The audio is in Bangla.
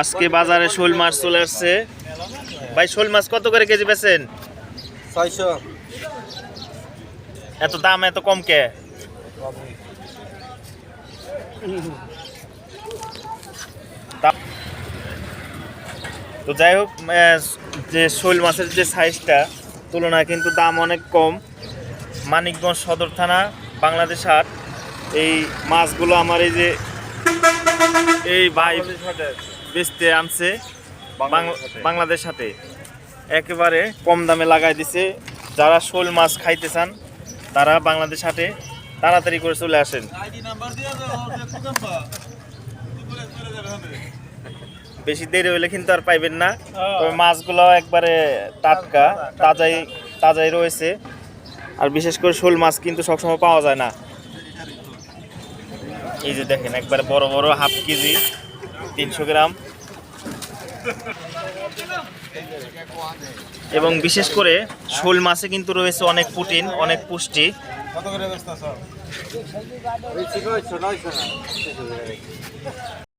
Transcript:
আজকে বাজারে শোল মাছ চলে আসছে। ভাই শোল মাছ কত করে কেজি বেচেন? 600। এত দাম এত কম কে? তো যাই হোক, যে শোল মাছের যে সাইজটা তুলনায় কিন্তু দাম অনেক কম। মানিকগঞ্জ সদর থানা, বাংলাদেশ হাট। এই মাছগুলো আমার এই ভাই বেচতে আনছে বাংলাদেশ হাটে, একেবারে কম দামে লাগাই দিছে। যারা শোল মাছ খাইতে চান তারা বাংলাদেশ হাটে তাড়াতাড়ি করে চলে আসেন। বেশি দেরি হইলে কিন্তু আর পাইবেন না। তবে মাছগুলো একবারে টাটকা, তাজাই রয়েছে। আর বিশেষ করে শোল মাছ কিন্তু সবসময় পাওয়া যায় না। এই যে দেখেন একবারে বড় বড় হাফ কেজি, 300 গ্রাম। এবং বিশেষ করে শোল মাছে কিন্তু রয়েছে অনেক প্রোটিন, অনেক পুষ্টি। কত করে বেচতাছ?